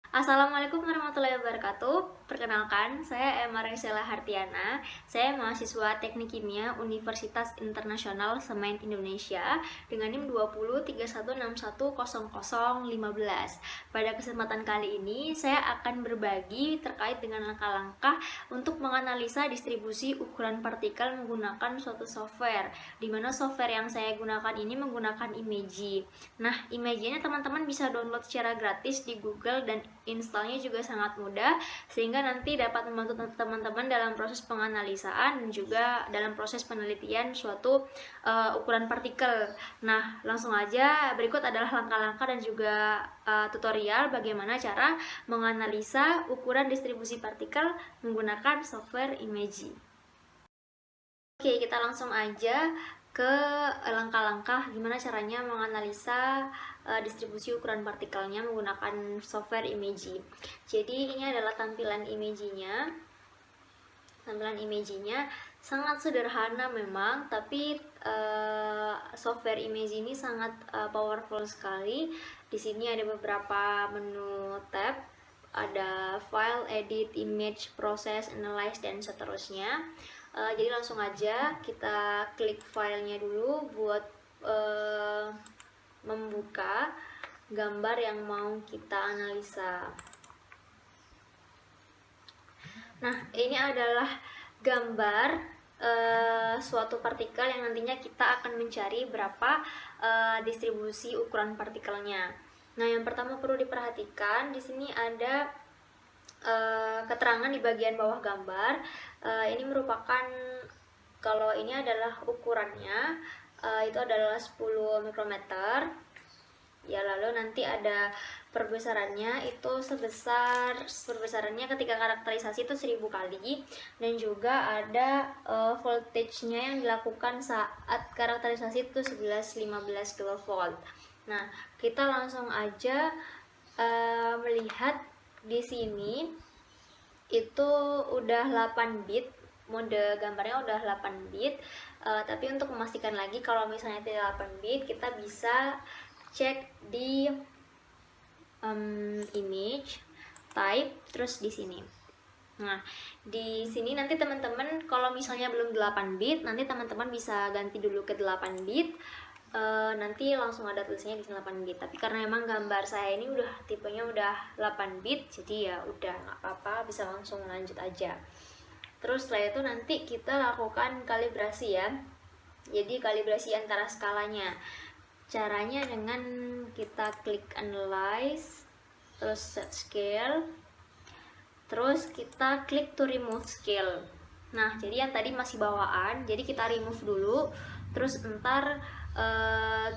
Assalamualaikum warahmatullahi wabarakatuh. Perkenalkan, saya Emma Resela Hartiana. Saya mahasiswa Teknik Kimia Universitas Internasional Semen Indonesia dengan NIM 2031610015. Pada kesempatan kali ini, saya akan berbagi terkait dengan langkah-langkah untuk menganalisa distribusi ukuran partikel menggunakan suatu software, di mana software yang saya gunakan ini menggunakan Imagy. Nah, Imagy-nya teman-teman bisa download secara gratis di Google dan installnya juga sangat mudah, sehingga nanti dapat membantu teman-teman dalam proses penganalisaan dan juga dalam proses penelitian suatu ukuran partikel. Nah, langsung aja berikut adalah langkah-langkah dan juga tutorial bagaimana cara menganalisa ukuran distribusi partikel menggunakan software Imagy. Oke, kita langsung aja ke langkah-langkah gimana caranya menganalisa distribusi ukuran partikelnya menggunakan software Imagy. Jadi ini adalah tampilan Imagy-nya. Tampilan Imagy-nya sangat sederhana memang, tapi software Imagy ini sangat powerful sekali. Di sini ada beberapa menu tab, ada file, edit, image, process, analyze, dan seterusnya. Jadi langsung aja kita klik filenya dulu buat membuka gambar yang mau kita analisa. Nah, ini adalah gambar suatu partikel yang nantinya kita akan mencari berapa distribusi ukuran partikelnya. Nah, yang pertama perlu diperhatikan di sini ada keterangan di bagian bawah gambar. Ini merupakan, kalau ini adalah ukurannya, itu adalah 10 mikrometer ya. Lalu nanti ada perbesarannya, itu perbesarannya ketika karakterisasi itu 1000 kali, dan juga ada voltage-nya yang dilakukan saat karakterisasi itu 11-15 kV. Nah, kita langsung aja melihat di sini itu udah 8 bit, mode gambarnya udah 8 bit. Tapi untuk memastikan lagi kalau misalnya tidak 8 bit, kita bisa cek di image type, terus di sini. Nah, di sini nanti teman-teman kalau misalnya belum 8 bit, nanti teman-teman bisa ganti dulu ke 8 bit. Nanti langsung ada tulisannya di 8 bit. Tapi karena emang gambar saya ini udah tipenya udah 8 bit, jadi ya udah nggak apa-apa, bisa langsung lanjut aja. Terus setelah itu nanti kita lakukan kalibrasi ya. Jadi kalibrasi antara skalanya. Caranya dengan kita klik analyze, terus set scale, terus kita klik to remove scale. Nah, jadi yang tadi masih bawaan, jadi kita remove dulu, terus ntar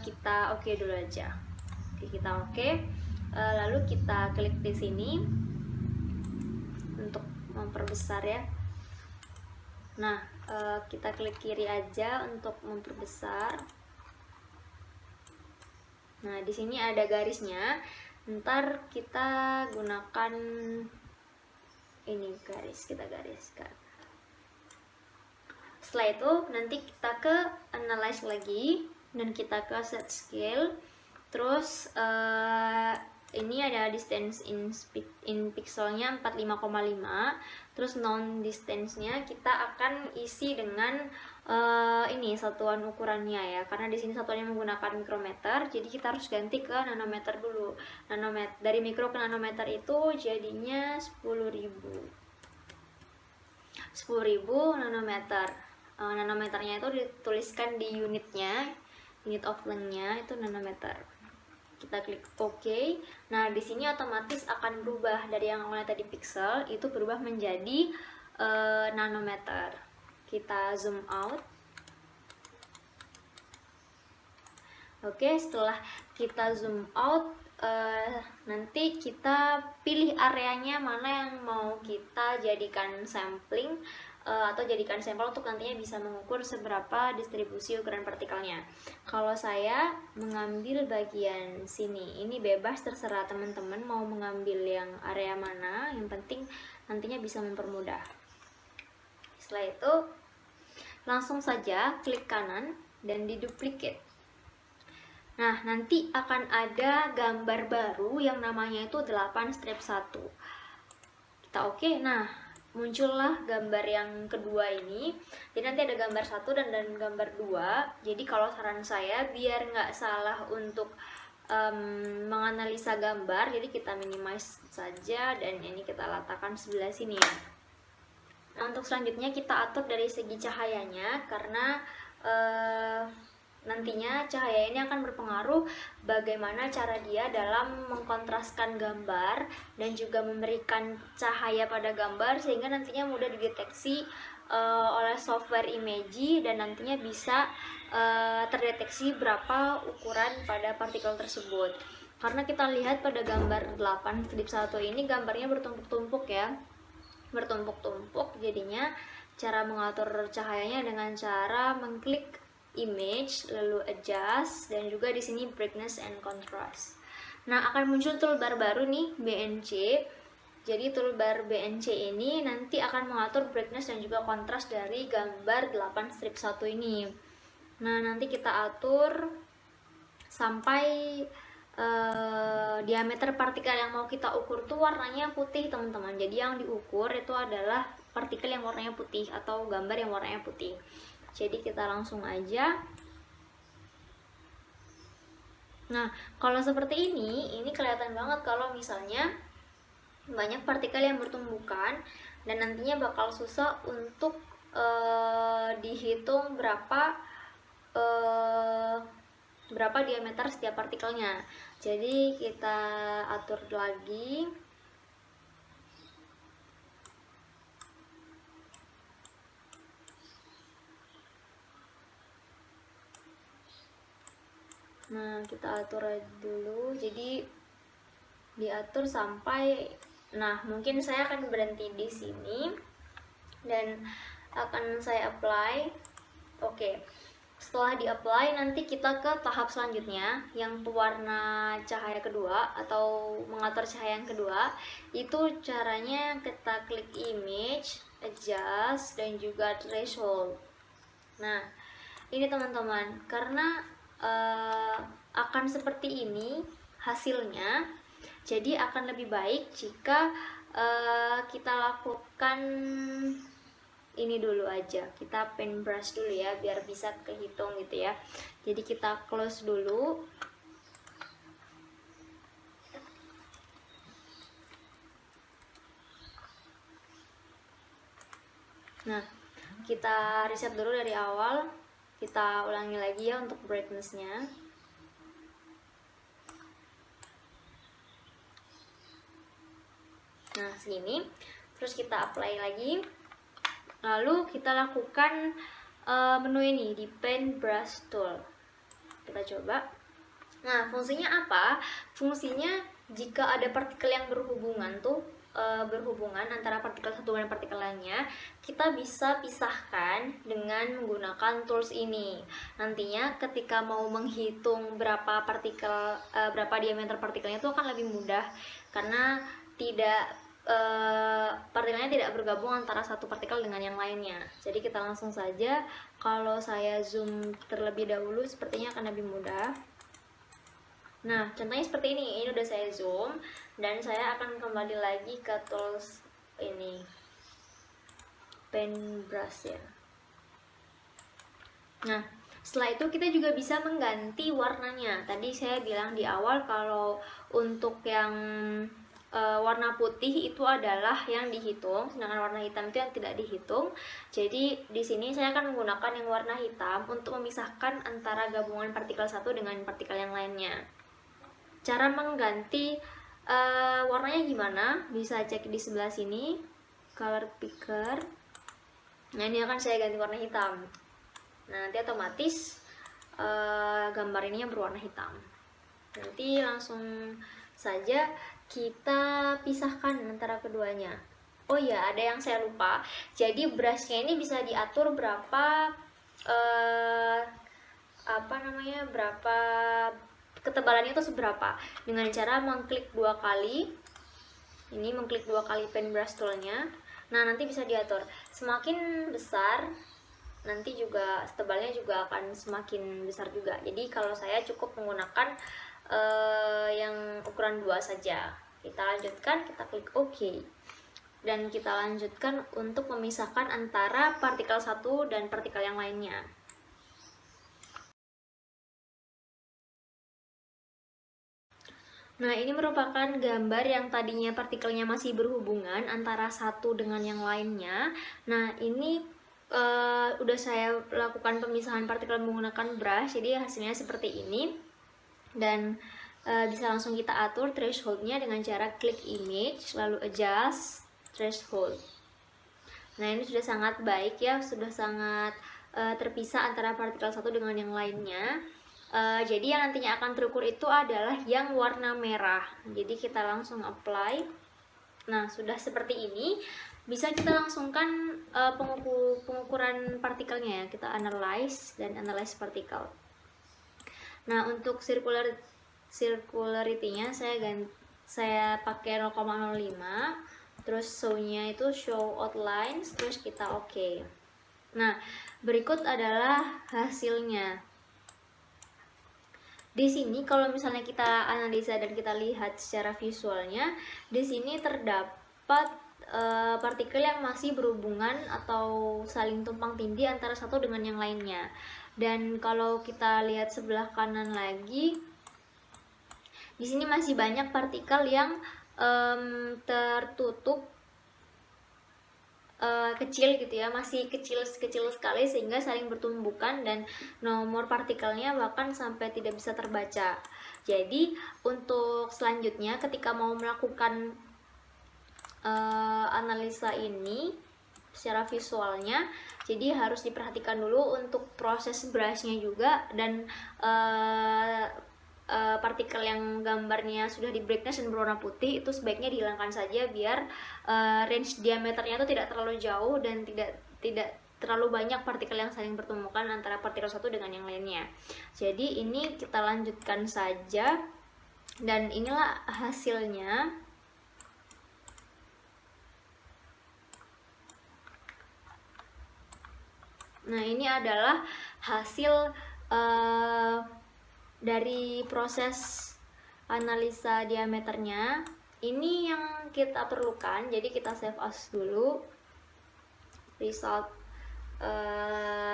kita oke dulu aja. Oke, kita oke. Lalu kita klik di sini untuk memperbesar ya. Nah, kita klik kiri aja untuk memperbesar. Nah, di sini ada garisnya. Ntar kita gunakan ini garis, kita gariskan. Setelah itu nanti kita ke analyze lagi dan kita ke set scale. Terus ini ada distance in pixelnya 45,5. Terus non distance-nya kita akan isi dengan ini satuan ukurannya ya, karena di sini satuannya menggunakan mikrometer, jadi kita harus ganti ke nanometer dulu. Nanometer, dari mikro ke nanometer itu jadinya 10.000 nanometer. Nanometernya itu dituliskan di unitnya, unit of length-nya itu nanometer. Kita klik OK. Nah, di sini otomatis akan berubah dari yang awalnya tadi pixel itu berubah menjadi nanometer. Kita zoom out. Oke, setelah kita zoom out, nanti kita pilih areanya mana yang mau kita jadikan sampling atau jadikan sampel untuk nantinya bisa mengukur seberapa distribusi ukuran partikelnya. Kalau saya mengambil bagian sini, ini bebas, terserah teman-teman mau mengambil yang area mana, yang penting nantinya bisa mempermudah. Setelah itu langsung saja klik kanan dan diduplicate. Nah, nanti akan ada gambar baru yang namanya itu 8 strip 1. Kita oke. Nah, muncullah gambar yang kedua ini. Jadi nanti ada gambar 1 dan gambar 2. Jadi kalau saran saya biar nggak salah untuk menganalisa gambar, jadi kita minimize saja dan ini kita letakkan sebelah sini ya. Nah, untuk selanjutnya kita atur dari segi cahayanya, karena nantinya cahaya ini akan berpengaruh bagaimana cara dia dalam mengkontraskan gambar dan juga memberikan cahaya pada gambar, sehingga nantinya mudah dideteksi oleh software Imagy dan nantinya bisa terdeteksi berapa ukuran pada partikel tersebut. Karena kita lihat pada gambar 8 strip 1 ini gambarnya bertumpuk-tumpuk ya, bertumpuk-tumpuk. Jadinya cara mengatur cahayanya dengan cara mengklik image lalu adjust dan juga di sini brightness and contrast. Nah, akan muncul toolbar baru nih, BNC. Jadi toolbar BNC ini nanti akan mengatur brightness dan juga kontras dari gambar 8 strip 1 ini. Nah, nanti kita atur sampai diameter partikel yang mau kita ukur tuh warnanya putih, teman-teman. Jadi yang diukur itu adalah partikel yang warnanya putih atau gambar yang warnanya putih. Jadi kita langsung aja. Nah, kalau seperti ini kelihatan banget kalau misalnya banyak partikel yang bertumbukan dan nantinya bakal susah untuk dihitung berapa diameter setiap partikelnya. Jadi kita atur lagi. Nah, kita atur dulu. Jadi diatur sampai, nah mungkin saya akan berhenti di sini dan akan saya apply. Oke. Setelah di-apply, nanti kita ke tahap selanjutnya, yang pewarna cahaya kedua atau mengatur cahaya yang kedua. Itu caranya kita klik image, adjust, dan juga threshold. Nah, ini teman-teman, karena akan seperti ini hasilnya, jadi akan lebih baik jika kita lakukan ini dulu aja, kita paintbrush dulu ya biar bisa kehitung gitu ya. Jadi kita close dulu. Nah, kita reset dulu dari awal, kita ulangi lagi ya untuk brightness-nya. Nah, segini. Terus kita apply lagi. Lalu kita lakukan menu ini di paintbrush tool. Kita coba. Nah, fungsinya apa? Fungsinya jika ada partikel yang berhubungan antara partikel satu dan partikel lainnya, kita bisa pisahkan dengan menggunakan tools ini. Nantinya ketika mau menghitung berapa diameter partikelnya itu akan lebih mudah, karena partikelnya tidak bergabung antara satu partikel dengan yang lainnya. Jadi kita langsung saja, kalau saya zoom terlebih dahulu sepertinya akan lebih mudah. Nah, contohnya seperti ini udah saya zoom dan saya akan kembali lagi ke tools ini, paintbrush ya. Nah, setelah itu kita juga bisa mengganti warnanya. Tadi saya bilang di awal kalau untuk yang warna putih itu adalah yang dihitung, sedangkan warna hitam itu yang tidak dihitung. Jadi di sini saya akan menggunakan yang warna hitam untuk memisahkan antara gabungan partikel satu dengan partikel yang lainnya. Cara mengganti warnanya gimana? Bisa cek di sebelah sini, color picker. Nah, ini akan saya ganti warna hitam. Nah, nanti otomatis gambar ini yang berwarna hitam. Nanti langsung saja kita pisahkan antara keduanya. Oh ya, ada yang saya lupa. Jadi brushnya ini bisa diatur berapa berapa ketebalannya itu seberapa, dengan cara mengklik 2 kali. Ini mengklik 2 kali paintbrush toolnya. Nah, nanti bisa diatur semakin besar nanti juga tebalnya juga akan semakin besar juga. Jadi kalau saya cukup menggunakan yang ukuran 2 saja. Kita lanjutkan, kita klik OK. Dan kita lanjutkan untuk memisahkan antara partikel satu dan partikel yang lainnya. Nah, ini merupakan gambar yang tadinya partikelnya masih berhubungan antara satu dengan yang lainnya. Nah, ini udah saya lakukan pemisahan partikel menggunakan brush, jadi hasilnya seperti ini. Dan bisa langsung kita atur thresholdnya dengan cara klik image, lalu adjust threshold. Nah, ini sudah sangat baik ya, sudah sangat terpisah antara partikel satu dengan yang lainnya. Jadi yang nantinya akan terukur itu adalah yang warna merah. Jadi kita langsung apply. Nah, sudah seperti ini. Bisa kita langsungkan pengukuran partikelnya ya. Kita analyze dan analyze partikel. Nah, untuk circularity-nya saya pakai 0,05. Terus show-nya itu show outlines, terus kita OK. Nah, berikut adalah hasilnya. Di sini kalau misalnya kita analisa dan kita lihat secara visualnya, di sini terdapat partikel yang masih berhubungan atau saling tumpang tindih antara satu dengan yang lainnya. Dan kalau kita lihat sebelah kanan lagi, di sini masih banyak partikel yang tertutup kecil gitu ya, masih kecil sekali sehingga saling bertumbukan dan nomor partikelnya bahkan sampai tidak bisa terbaca. Jadi untuk selanjutnya ketika mau melakukan analisa ini secara visualnya, jadi harus diperhatikan dulu untuk proses brushnya juga, dan partikel yang gambarnya sudah di brightness dan berwarna putih itu sebaiknya dihilangkan saja biar range diameternya itu tidak terlalu jauh dan tidak terlalu banyak partikel yang saling bertumbukan antara partikel satu dengan yang lainnya. Jadi ini kita lanjutkan saja dan inilah hasilnya. Nah, ini adalah hasil dari proses analisa diameternya. Ini yang kita perlukan, jadi kita save as dulu. Result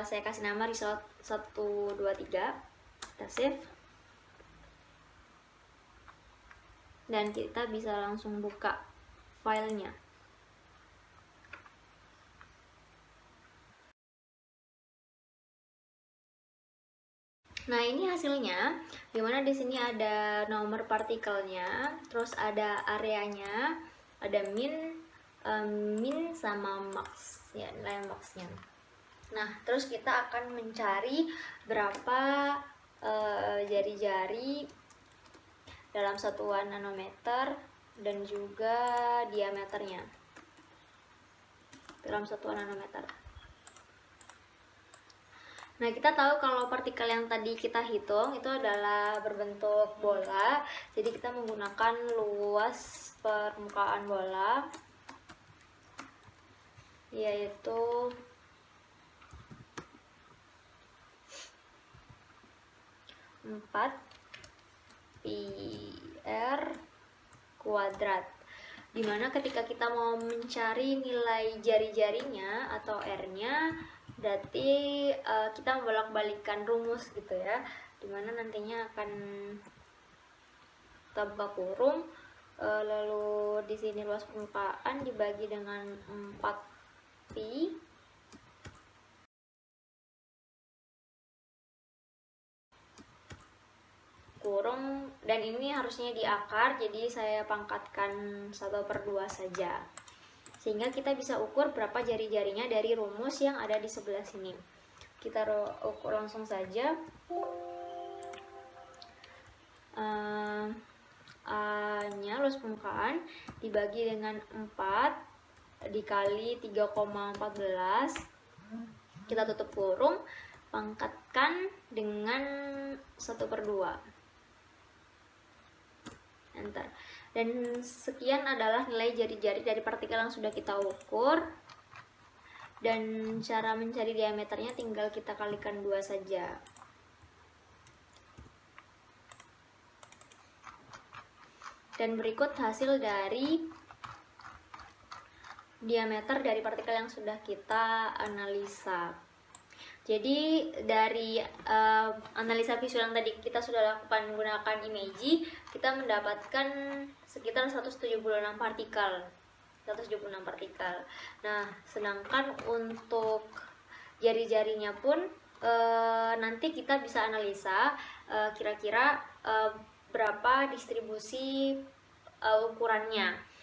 saya kasih nama result 1, 2, 3. Kita save. Dan kita bisa langsung buka filenya. Nah, ini hasilnya. Dimana di sini ada nomor partikelnya, terus ada areanya, ada min sama max ya, nilai maxnya. Nah, terus kita akan mencari berapa jari-jari dalam satuan nanometer dan juga diameternya dalam satuan nanometer. Nah, kita tahu kalau partikel yang tadi kita hitung itu adalah berbentuk bola. Jadi kita menggunakan luas permukaan bola, yaitu 4 pi r kuadrat. Dimana ketika kita mau mencari nilai jari-jarinya atau R-nya, berarti kita membolak-balikan rumus gitu ya, dimana nantinya akan kita buka kurung, lalu di sini luas permukaan dibagi dengan 4 pi kurung, dan ini harusnya di akar, jadi saya pangkatkan 1/2 saja, sehingga kita bisa ukur berapa jari-jarinya dari rumus yang ada di sebelah sini. Kita ukur langsung saja. A-nya luas permukaan dibagi dengan 4 dikali 3,14, kita tutup kurung, pangkatkan dengan 1/2. Enter. Dan sekian adalah nilai jari-jari dari partikel yang sudah kita ukur. Dan cara mencari diameternya tinggal kita kalikan 2 saja. Dan berikut hasil dari diameter dari partikel yang sudah kita analisa. Jadi dari analisa visual yang tadi kita sudah lakukan menggunakan Imagy, kita mendapatkan sekitar 176 partikel. 176 partikel. Nah, sedangkan untuk jari-jarinya pun nanti kita bisa analisa kira-kira berapa distribusi ukurannya.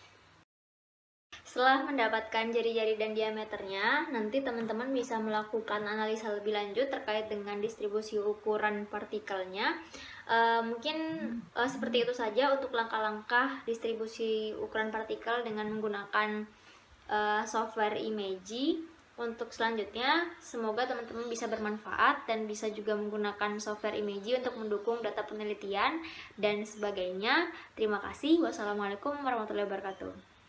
Setelah mendapatkan jari-jari dan diameternya, nanti teman-teman bisa melakukan analisa lebih lanjut terkait dengan distribusi ukuran partikelnya. Mungkin seperti itu saja untuk langkah-langkah distribusi ukuran partikel dengan menggunakan software Imagy. Untuk selanjutnya, semoga teman-teman bisa bermanfaat dan bisa juga menggunakan software Imagy untuk mendukung data penelitian dan sebagainya. Terima kasih. Wassalamualaikum warahmatullahi wabarakatuh.